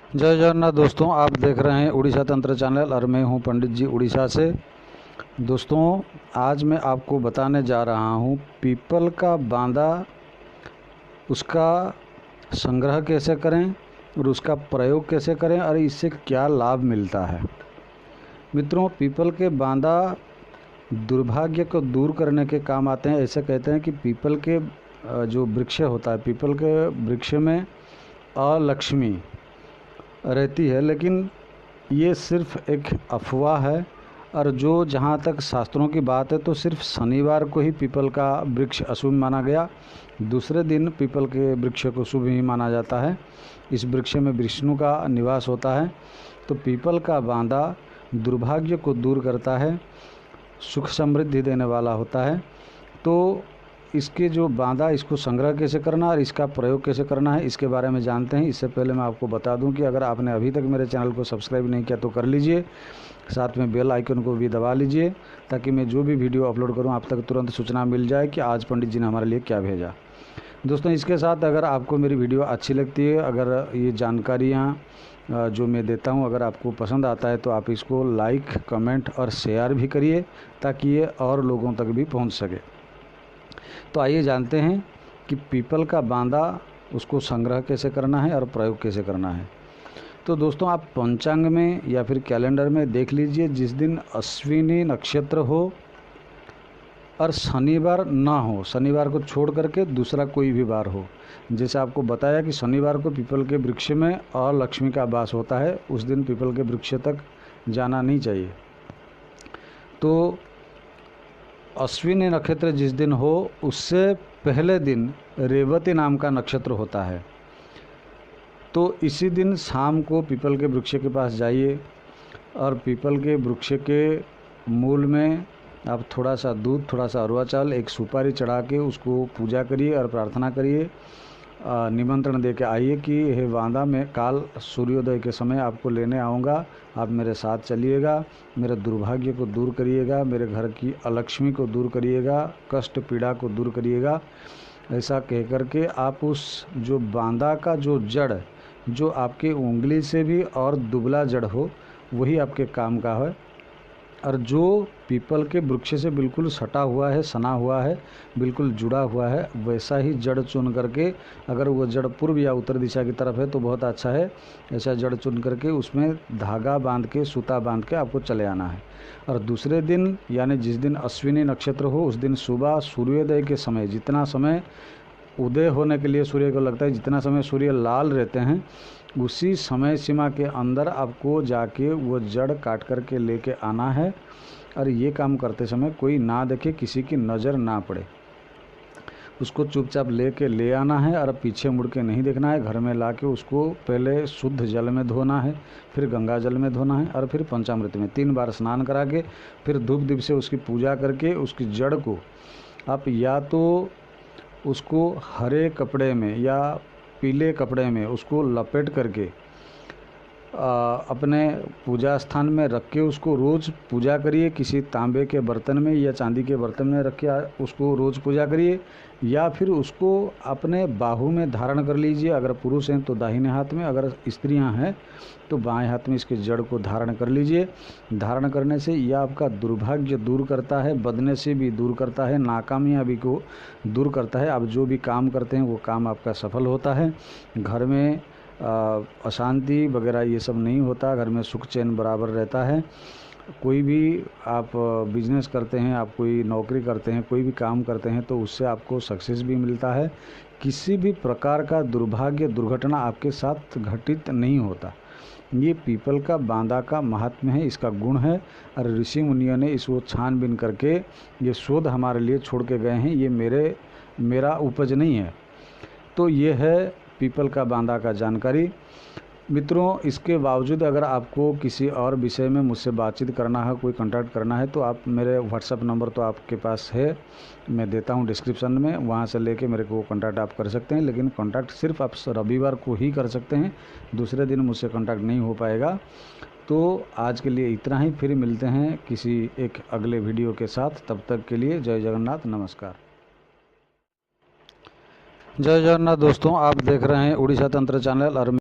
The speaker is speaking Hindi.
जय जगन्नाथ दोस्तों, आप देख रहे हैं उड़ीसा तंत्र चैनल और मैं हूं पंडित जी उड़ीसा से। दोस्तों, आज मैं आपको बताने जा रहा हूं पीपल का बांदा, उसका संग्रह कैसे करें और उसका प्रयोग कैसे करें और इससे क्या लाभ मिलता है। मित्रों, पीपल के बांदा दुर्भाग्य को दूर करने के काम आते हैं। ऐसे कहते हैं कि पीपल के जो वृक्ष होता है, पीपल के वृक्ष में अलक्ष्मी रहती है, लेकिन ये सिर्फ एक अफवाह है। और जो जहाँ तक शास्त्रों की बात है तो सिर्फ शनिवार को ही पीपल का वृक्ष अशुभ माना गया, दूसरे दिन पीपल के वृक्ष को शुभ ही माना जाता है। इस वृक्ष में विष्णु का निवास होता है। तो पीपल का बांदा दुर्भाग्य को दूर करता है, सुख समृद्धि देने वाला होता है। तो इसके जो बांदा, इसको संग्रह कैसे करना और इसका प्रयोग कैसे करना है, इसके बारे में जानते हैं। इससे पहले मैं आपको बता दूं कि अगर आपने अभी तक मेरे चैनल को सब्सक्राइब नहीं किया तो कर लीजिए, साथ में बेल आइकन को भी दबा लीजिए ताकि मैं जो भी वीडियो अपलोड करूं आप तक तुरंत सूचना मिल जाए कि आज पंडित जी ने हमारे लिए क्या भेजा। दोस्तों, इसके साथ अगर आपको मेरी वीडियो अच्छी लगती है, अगर ये जानकारियाँ जो मैं देता हूं अगर आपको पसंद आता है तो आप इसको लाइक, कमेंट और शेयर भी करिए ताकि ये और लोगों तक भी पहुंच सके। तो आइए जानते हैं कि पीपल का बांदा, उसको संग्रह कैसे करना है और प्रयोग कैसे करना है। तो दोस्तों, आप पंचांग में या फिर कैलेंडर में देख लीजिए, जिस दिन अश्विनी नक्षत्र हो और शनिवार ना हो, शनिवार को छोड़ करके दूसरा कोई भी वार हो। जैसे आपको बताया कि शनिवार को पीपल के वृक्ष में अलक्ष्मी का वास होता है, उस दिन पीपल के वृक्ष तक जाना नहीं चाहिए। तो अश्विनी नक्षत्र जिस दिन हो उससे पहले दिन रेवती नाम का नक्षत्र होता है। तो इसी दिन शाम को पीपल के वृक्ष के पास जाइए और पीपल के वृक्ष के मूल में आप थोड़ा सा दूध, थोड़ा सा अरवा चावल, एक सुपारी चढ़ा के उसको पूजा करिए और प्रार्थना करिए, निमंत्रण दे के आइए कि हे बांदा, मैं काल सूर्योदय के समय आपको लेने आऊँगा, आप मेरे साथ चलिएगा, मेरे दुर्भाग्य को दूर करिएगा, मेरे घर की अलक्ष्मी को दूर करिएगा, कष्ट पीड़ा को दूर करिएगा। ऐसा कह कर के आप उस जो बांदा का जो जड़, जो आपके उंगली से भी और दुबला जड़ हो, वही आपके काम का है। और जो पीपल के वृक्ष से बिल्कुल सटा हुआ है, सना हुआ है, बिल्कुल जुड़ा हुआ है, वैसा ही जड़ चुन करके, अगर वो जड़ पूर्व या उत्तर दिशा की तरफ है तो बहुत अच्छा है। ऐसा जड़ चुन करके उसमें धागा बांध के, सूता बांध के आपको चले आना है। और दूसरे दिन यानी जिस दिन अश्विनी नक्षत्र हो उस दिन सुबह सूर्योदय के समय, जितना समय उदय होने के लिए सूर्य को लगता है, जितना समय सूर्य लाल रहते हैं, उसी समय सीमा के अंदर आपको जाके वो जड़ काट करके लेके आना है। और ये काम करते समय कोई ना देखे, किसी की नज़र ना पड़े, उसको चुपचाप लेके ले आना है और पीछे मुड़ के नहीं देखना है। घर में लाके उसको पहले शुद्ध जल में धोना है, फिर गंगा जल में धोना है और फिर पंचामृत में 3 बार स्नान करा के, फिर धूप दीप से उसकी पूजा करके उसकी जड़ को आप या तो उसको हरे कपड़े में या पीले कपड़े में उसको लपेट करके अपने पूजा स्थान में रख के उसको रोज़ पूजा करिए। किसी तांबे के बर्तन में या चांदी के बर्तन में रख के उसको रोज़ पूजा करिए, या फिर उसको अपने बाहू में धारण कर लीजिए। अगर पुरुष हैं तो दाहिने हाथ में, अगर स्त्रियां हैं तो बाएं हाथ में इसके जड़ को धारण कर लीजिए। धारण करने से यह आपका दुर्भाग्य दूर करता है, बदनसीबी भी दूर करता है, नाकामयाबी को दूर करता है। आप जो भी काम करते हैं वो काम आपका सफल होता है। घर में अशांति वगैरह ये सब नहीं होता, घर में सुख चैन बराबर रहता है। कोई भी आप बिजनेस करते हैं, आप कोई नौकरी करते हैं, कोई भी काम करते हैं तो उससे आपको सक्सेस भी मिलता है। किसी भी प्रकार का दुर्भाग्य, दुर्घटना आपके साथ घटित नहीं होता। ये पीपल का बांदा का महात्म्य है, इसका गुण है। और ऋषि मुनियों ने इसको छानबीन करके ये शोध हमारे लिए छोड़ के गए हैं। ये मेरा उपज नहीं है। तो ये है पीपल का बांदा का जानकारी। मित्रों, इसके बावजूद अगर आपको किसी और विषय में मुझसे बातचीत करना है, कोई कांटेक्ट करना है, तो आप मेरे व्हाट्सएप नंबर तो आपके पास है, मैं देता हूं डिस्क्रिप्शन में, वहां से लेके मेरे को कांटेक्ट आप कर सकते हैं। लेकिन कांटेक्ट सिर्फ आप रविवार को ही कर सकते हैं, दूसरे दिन मुझसे कांटेक्ट नहीं हो पाएगा। तो आज के लिए इतना ही, फिर मिलते हैं किसी एक अगले वीडियो के साथ। तब तक के लिए जय जगन्नाथ, नमस्कार। जय जगन्नाथ दोस्तों, आप देख रहे हैं उड़ीसा तंत्र चैनल और